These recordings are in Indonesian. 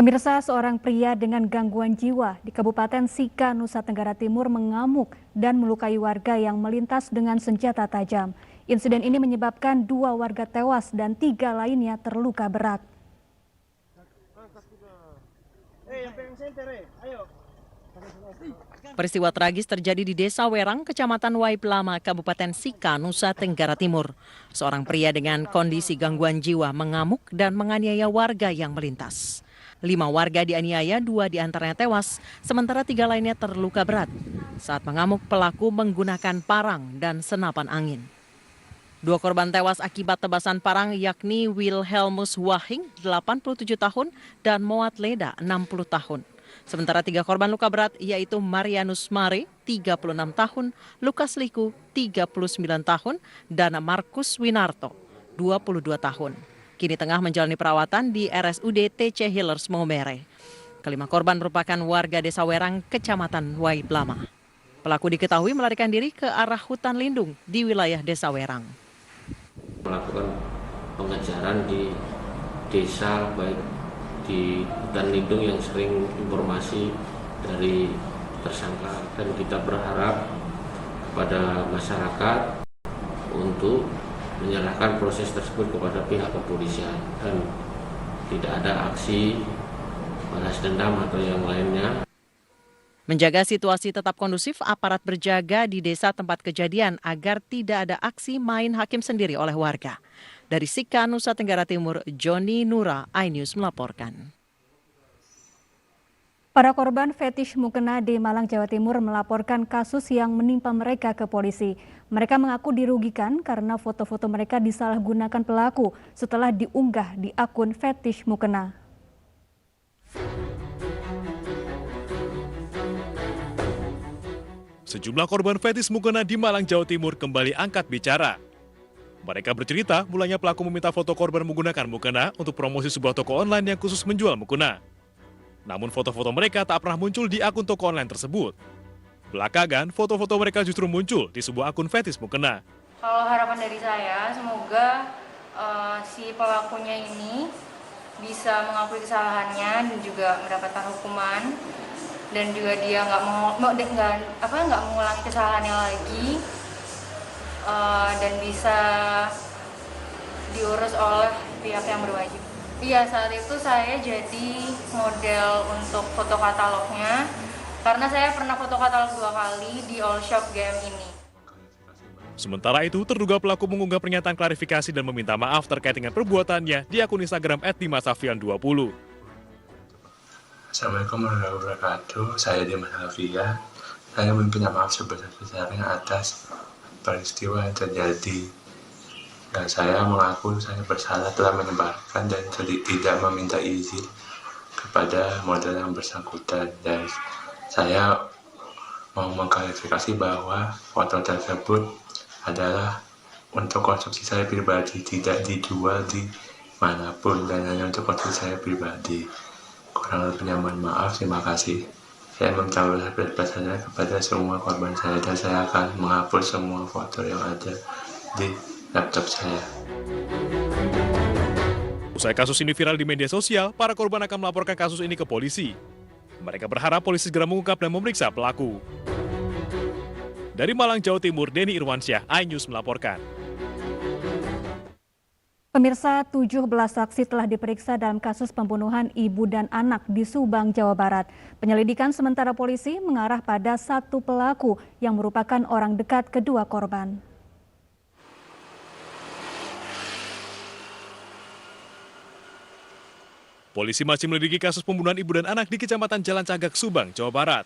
Pemirsa, seorang pria dengan gangguan jiwa di Kabupaten Sika, Nusa Tenggara Timur mengamuk dan melukai warga yang melintas dengan senjata tajam. Insiden ini menyebabkan 2 warga tewas dan 3 lainnya terluka berat. Peristiwa tragis terjadi di Desa Werang, Kecamatan Waiplama, Kabupaten Sika, Nusa Tenggara Timur. Seorang pria dengan kondisi gangguan jiwa mengamuk dan menganiaya warga yang melintas. 5 warga dianiaya, 2 diantaranya tewas, sementara 3 lainnya terluka berat. Saat mengamuk, pelaku menggunakan parang dan senapan angin. 2 korban tewas akibat tebasan parang yakni Wilhelmus Wahing, 87 tahun, dan Moat Leda, 60 tahun. Sementara 3 korban luka berat yaitu Marianus Mare, 36 tahun, Lukas Liku, 39 tahun, dan Markus Winarto, 22 tahun. Kini tengah menjalani perawatan di RSUD TC Hillers Maumere. Kelima korban merupakan warga Desa Werang, Kecamatan Waiplama. Pelaku diketahui melarikan diri ke arah hutan lindung di wilayah Desa Werang. Melakukan pengejaran di desa, baik di hutan lindung yang sering informasi dari tersangka, dan kita berharap kepada masyarakat untuk menyerahkan proses tersebut kepada pihak kepolisian dan tidak ada aksi balas dendam atau yang lainnya. Menjaga situasi tetap kondusif, aparat berjaga di desa tempat kejadian agar tidak ada aksi main hakim sendiri oleh warga. Dari Sika, Nusa Tenggara Timur, Joni Nura, iNews melaporkan. Para korban fetish mukena di Malang, Jawa Timur melaporkan kasus yang menimpa mereka ke polisi. Mereka mengaku dirugikan karena foto-foto mereka disalahgunakan pelaku setelah diunggah di akun fetish mukena. Sejumlah korban fetis mukena di Malang, Jawa Timur kembali angkat bicara. Mereka bercerita mulanya pelaku meminta foto korban menggunakan mukena untuk promosi sebuah toko online yang khusus menjual mukena. Namun foto-foto mereka tak pernah muncul di akun toko online tersebut. Belakangan, foto-foto mereka justru muncul di sebuah akun fetis mukena. Kalau harapan dari saya, semoga si pelakunya ini bisa mengakui kesalahannya dan juga mendapatkan hukuman. Dan juga dia nggak mengulangi kesalahannya lagi, dan bisa diurus oleh pihak yang berwajib. Iya, saat itu saya jadi model untuk foto katalognya karena saya pernah foto katalog 2 kali di All Shop Game ini. Sementara itu, terduga pelaku mengunggah pernyataan klarifikasi dan meminta maaf terkait dengan perbuatannya di akun Instagram @dimasafian20. Assalamualaikum warahmatullahi wabarakatuh. Saya Dimas Alfian. Saya minta maaf sebesar-besarnya atas peristiwa yang terjadi. Dan saya mengaku saya bersalah telah menyebarkan dan tidak meminta izin kepada model yang bersangkutan. Dan saya mau mengklarifikasi bahwa foto tersebut adalah untuk konsumsi saya pribadi, tidak dijual di manapun dan hanya untuk konsumsi saya pribadi. Kurang lebihnya mohon maaf, terima kasih. Saya meminta maaf besar-besarnya kepada semua korban saya dan saya akan menghapus semua foto yang ada di laptop saya. Usai kasus ini viral di media sosial, para korban akan melaporkan kasus ini ke polisi. Mereka berharap polisi segera mengungkap dan memeriksa pelaku. Dari Malang, Jawa Timur, Denny Irwansyah, iNews melaporkan. Pemirsa, 17 saksi telah diperiksa dalam kasus pembunuhan ibu dan anak di Subang, Jawa Barat. Penyelidikan sementara polisi mengarah pada 1 pelaku yang merupakan orang dekat kedua korban. Polisi masih menyelidiki kasus pembunuhan ibu dan anak di Kecamatan Jalan Cagak, Subang, Jawa Barat.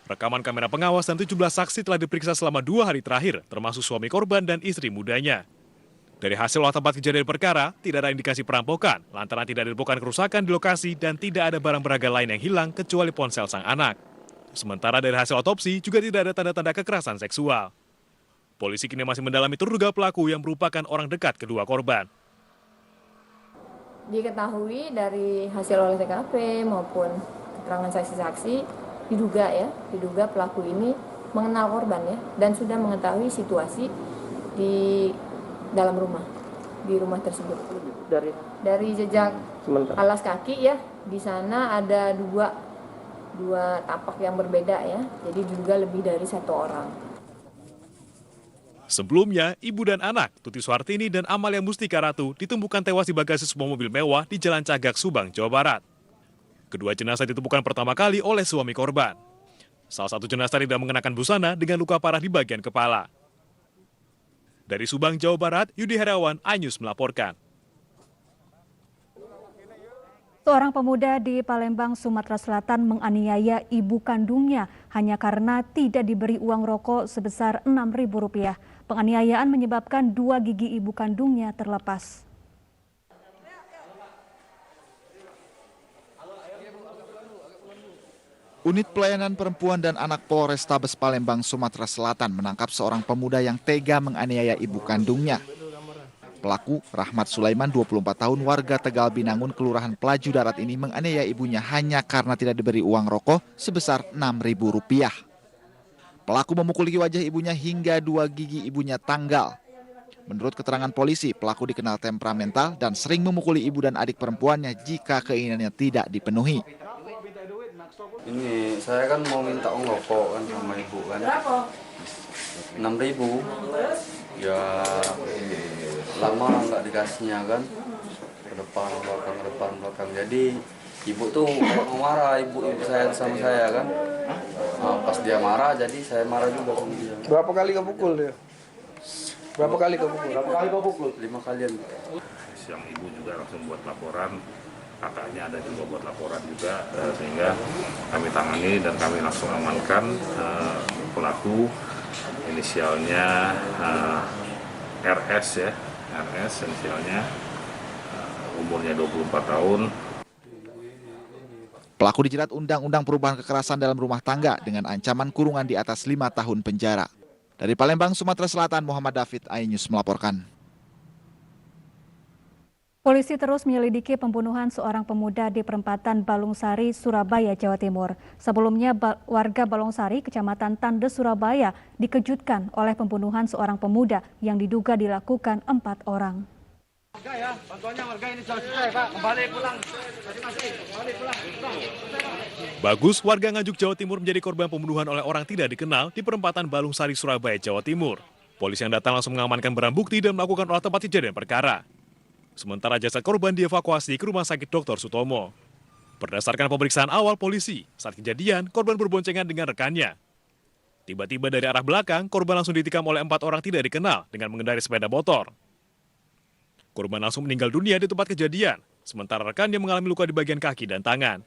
Rekaman kamera pengawas dan 17 saksi telah diperiksa selama 2 hari terakhir, termasuk suami korban dan istri mudanya. Dari hasil olah tempat kejadian perkara, tidak ada indikasi perampokan, lantaran tidak ditemukan kerusakan di lokasi dan tidak ada barang berharga lain yang hilang kecuali ponsel sang anak. Sementara dari hasil otopsi juga tidak ada tanda-tanda kekerasan seksual. Polisi kini masih mendalami terduga pelaku yang merupakan orang dekat kedua korban. Diketahui dari hasil olah TKP maupun keterangan saksi-saksi, diduga pelaku ini mengenal korban ya, dan sudah mengetahui situasi di dalam rumah, di rumah tersebut. Dari jejak alas kaki ya, Di sana ada dua tapak yang berbeda ya, jadi diduga lebih dari 1 orang. Sebelumnya, ibu dan anak, Tuti Suhartini dan Amalia Mustika Ratu, ditemukan tewas di bagasi sebuah mobil mewah di Jalan Cagak, Subang, Jawa Barat. Kedua jenazah ditemukan pertama kali oleh suami korban. Salah satu jenazah tidak mengenakan busana dengan luka parah di bagian kepala. Dari Subang, Jawa Barat, Yudi Herawan, iNews melaporkan. Seorang pemuda di Palembang, Sumatera Selatan menganiaya ibu kandungnya hanya karena tidak diberi uang rokok sebesar Rp6.000. Penganiayaan menyebabkan 2 gigi ibu kandungnya terlepas. Unit Pelayanan Perempuan dan Anak Polrestabes Palembang, Sumatera Selatan menangkap seorang pemuda yang tega menganiaya ibu kandungnya. Pelaku, Rahmat Sulaiman, 24 tahun, warga Tegal Binangun, Kelurahan Pelaju Darat ini menganiaya ibunya hanya karena tidak diberi uang rokok sebesar Rp6.000. Pelaku memukuli wajah ibunya hingga 2 gigi ibunya tanggal. Menurut keterangan polisi, pelaku dikenal temperamental dan sering memukuli ibu dan adik perempuannya jika keinginannya tidak dipenuhi. Ini saya kan mau minta uang rokok kan sama ibu kan. Berapa? 6.000. Ya lama nggak dikasihnya kan. Ke depan belakang. Jadi ibu tuh kalau marah, ibu saya sama saya kan. Nah, pas dia marah, jadi saya marah juga sama dia. Berapa kali kau pukul dia? Berapa kali kau pukul? 5 kalian. Siang ibu juga langsung buat laporan, kakaknya ada juga buat laporan juga, sehingga kami tangani dan kami langsung amankan pelaku, inisialnya RS ya, RS inisialnya, umurnya 24 tahun. Pelaku dijerat Undang-Undang Perubahan Kekerasan dalam Rumah Tangga dengan ancaman kurungan di atas 5 tahun penjara. Dari Palembang, Sumatera Selatan, Muhammad David, iNews melaporkan. Polisi terus menyelidiki pembunuhan seorang pemuda di perempatan Balungsari, Surabaya, Jawa Timur. Sebelumnya, warga Balungsari, Kecamatan Tandes, Surabaya, dikejutkan oleh pembunuhan seorang pemuda yang diduga dilakukan 4 orang. Bagus, warga Nganjuk, Jawa Timur menjadi korban pembunuhan oleh orang tidak dikenal di perempatan Balungsari, Surabaya, Jawa Timur. Polisi yang datang langsung mengamankan barang bukti dan melakukan olah tempat kejadian perkara. Sementara jasad korban dievakuasi ke Rumah Sakit Dr. Sutomo. Berdasarkan pemeriksaan awal polisi, saat kejadian korban berboncengan dengan rekannya. Tiba-tiba dari arah belakang, korban langsung ditikam oleh 4 orang tidak dikenal dengan mengendarai sepeda motor. Korban langsung meninggal dunia di tempat kejadian, sementara rekannya mengalami luka di bagian kaki dan tangan.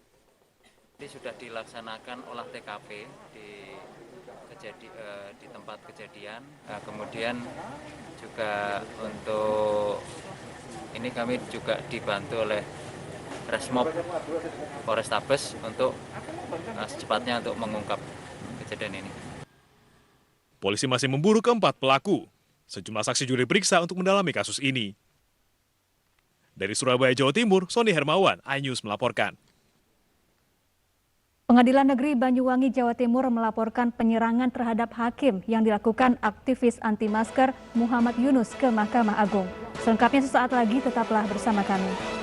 Ini sudah dilaksanakan olah TKP di tempat kejadian. Kemudian juga untuk ini kami juga dibantu oleh Resmob Polrestabes untuk secepatnya untuk mengungkap kejadian ini. Polisi masih memburu keempat pelaku. Sejumlah saksi juga diperiksa untuk mendalami kasus ini. Dari Surabaya, Jawa Timur, Sony Hermawan, iNews melaporkan. Pengadilan Negeri Banyuwangi, Jawa Timur melaporkan penyerangan terhadap hakim yang dilakukan aktivis anti masker Muhammad Yunus ke Mahkamah Agung. Selengkapnya sesaat lagi, tetaplah bersama kami.